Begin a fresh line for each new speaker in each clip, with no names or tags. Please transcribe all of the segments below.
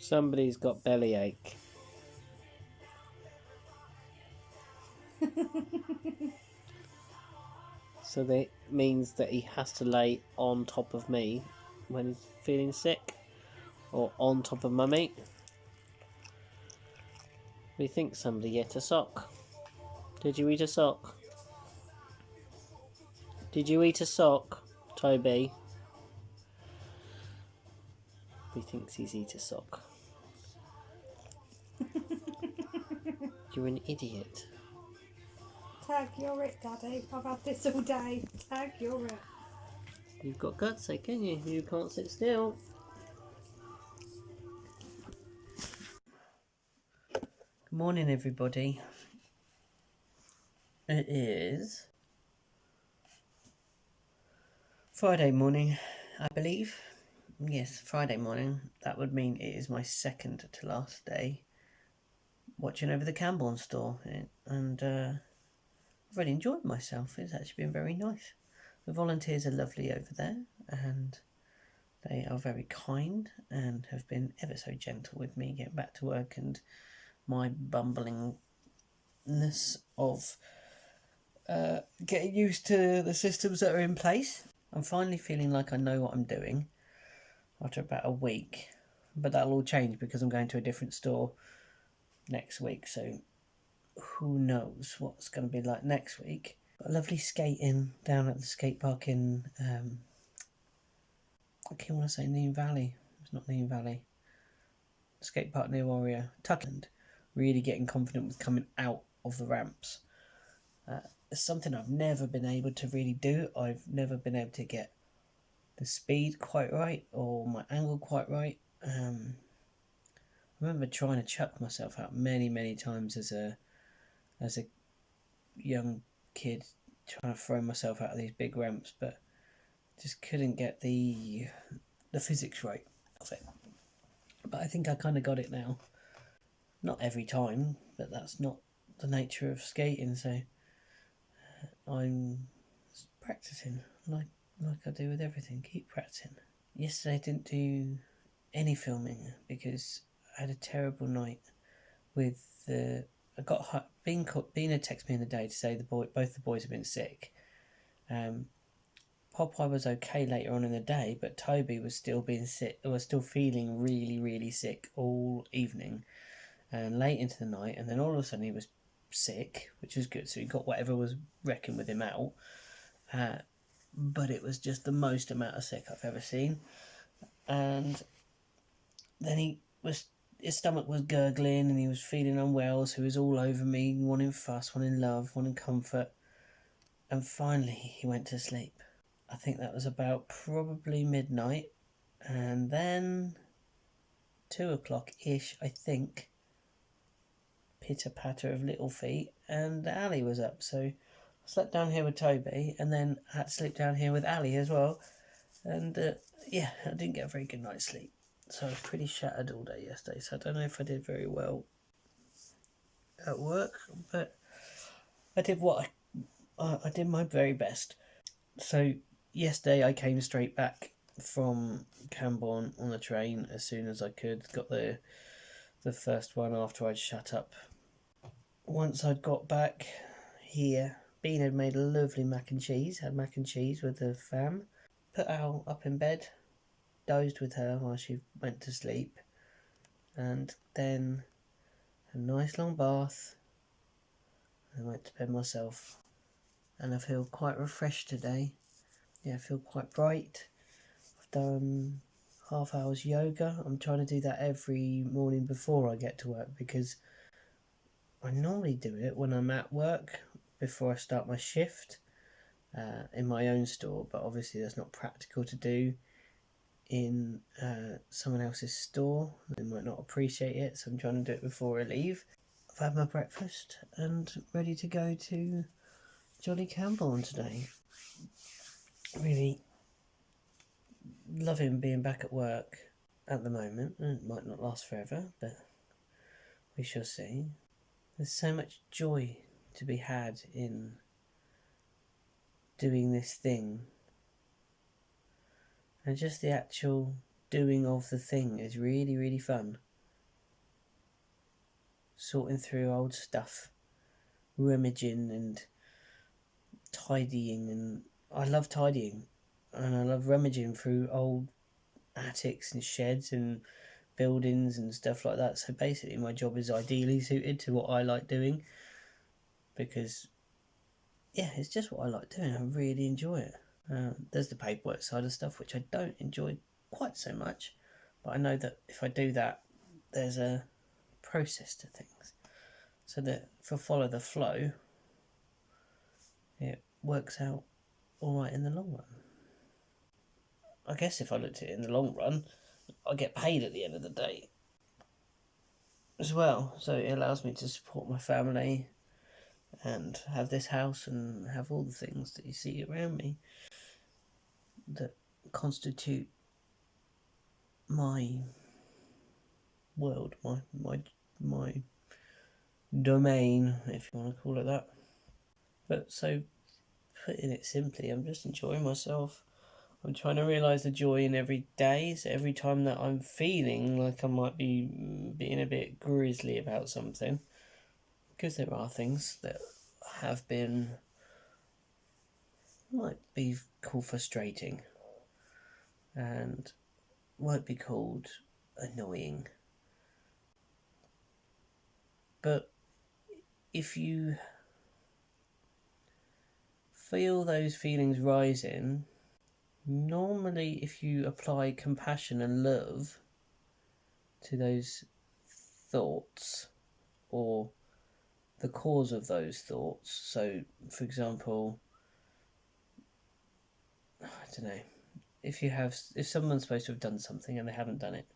Somebody's got bellyache. So that means that he has to lay on top of me when he's feeling sick, or on top of Mummy. We think somebody ate a sock. Did you eat a sock? Did you eat a sock, Toby? He thinks he's eat a sock. You're an idiot.
Tag, you're it, Daddy. I've had this all day. Tag, you're it.
You've got guts, can you? You can't sit still. Good morning, everybody. It is Friday morning, I believe. Yes, Friday morning. That would mean it is my second to last day watching over the Camborne store, and I've really enjoyed myself. It's actually been very nice. The volunteers are lovely over there, and they are very kind and have been ever so gentle with me getting back to work and my bumblingness of getting used to the systems that are in place. I'm finally feeling like I know what I'm doing after about a week, but that'll all change because I'm going to a different store next week, so who knows what's going to be like next week. Got a lovely skating down at the skate park in I keep want to say Neem Valley. It's not Neem Valley. Skate park near Warrior, Tuckland. Really getting confident with coming out of the ramps. It's something I've never been able to really do. I've never been able to get the speed quite right or my angle quite right. I remember trying to chuck myself out many times as a young kid, trying to throw myself out of these big ramps, but just couldn't get the physics right of it. But I think I kind of got it now. Not every time, but that's not the nature of skating, so I'm practicing like I do with everything. Keep practicing. Yesterday I didn't do any filming because I had a terrible night with I got Bean had texted me in the day to say both the boys have been sick. Popeye was okay later on in the day, but Toby was still being sick. Was still feeling really sick all evening and late into the night. And then all of a sudden he was sick, which was good. So he got whatever was wrecking with him out. But it was just the most amount of sick I've ever seen. And then his stomach was gurgling and he was feeling unwell, so he was all over me, wanting fuss, wanting love, wanting comfort. And finally he went to sleep. I think that was about probably midnight. And then 2 o'clock-ish, I think, pitter-patter of little feet, and Ali was up. So I slept down here with Toby, and then I had to sleep down here with Ali as well. And I didn't get a very good night's sleep. So I was pretty shattered all day yesterday. So I don't know if I did very well at work, but I did I did my very best. So yesterday I came straight back from Camborne on the train as soon as I could. Got the first one after I'd shut up. Once I'd got back here, Bean had made a lovely mac and cheese. Had mac and cheese with the fam. Put Al up in bed, dozed with her while she went to sleep, and then a nice long bath. I went to bed myself, and I feel quite refreshed today. Yeah, I feel quite bright. I've done half hours yoga. I'm trying to do that every morning before I get to work because I normally do it when I'm at work before I start my shift in my own store, but obviously that's not practical to do in someone else's store. They might not appreciate it, so I'm trying to do it before I leave. I've had my breakfast and ready to go to Jolly Camborne today. Really loving being back at work at the moment. It might not last forever, but we shall see. There's so much joy to be had in doing this thing, and just the actual doing of the thing is really fun. sorting through old stuff, rummaging and tidying, and I love tidying, and I love rummaging through old attics and sheds and buildings and stuff like that. So basically my job is ideally suited to what I like doing, because yeah, it's just what I like doing. I really enjoy it. There's the paperwork side of stuff, which I don't enjoy quite so much, but I know that if I do that, there's a process to things, so that if I follow the flow, it works out all right in the long run. I guess if I looked at it in the long run, I get paid at the end of the day as well, so it allows me to support my family and have this house and have all the things that you see around me that constitute my world, my domain, if you want to call it that. But so, putting it simply, I'm just enjoying myself. I'm trying to realise the joy in every day. So every time that I'm feeling like I might be being a bit grisly about something, because there are things that have been, might be called frustrating, and might be called annoying. But if you feel those feelings rising, normally if you apply compassion and love to those thoughts, or the cause of those thoughts, so for example, I don't know, if someone's supposed to have done something and they haven't done it,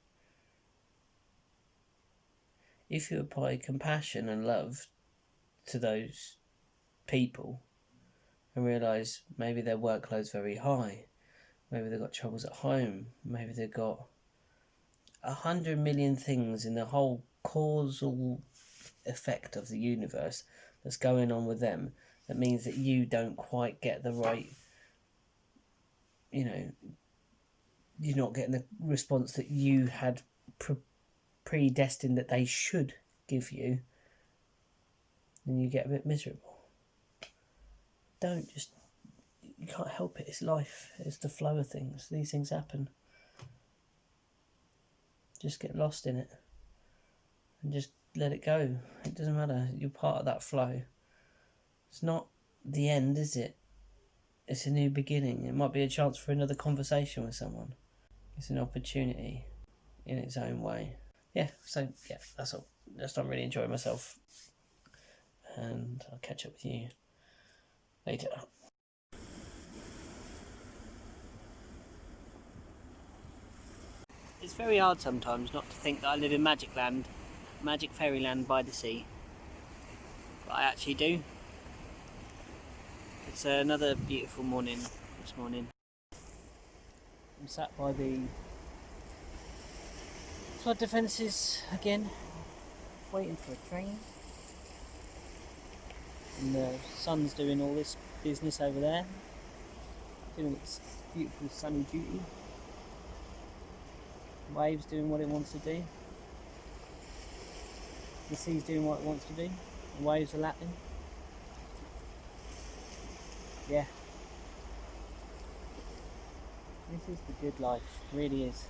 if you apply compassion and love to those people and realise maybe their workload's very high, maybe they've got troubles at home, maybe they've got 100 million things in the whole causal effect of the universe that's going on with them, that means that you don't quite get the right, you're not getting the response that you had predestined that they should give you, then you get a bit miserable. You can't help it. It's life. It's the flow of things. These things happen. Just get lost in it and just let it go. It doesn't matter. You're part of that flow. It's not the end, is it? It's a new beginning. It might be a chance for another conversation with someone. It's an opportunity in its own way. Yeah, so yeah, that's all. Just I'm really enjoying myself. And I'll catch up with you later. It's very hard sometimes not to think that I live in Magic Land, Magic Fairyland by the sea. But I actually do. It's another beautiful morning this morning. I'm sat by the flood defences again, waiting for a train. And the sun's doing all this business over there, doing its beautiful sunny duty. The waves doing what it wants to do. The sea's doing what it wants to do. The waves are lapping. Yeah. This is the good life, it really is.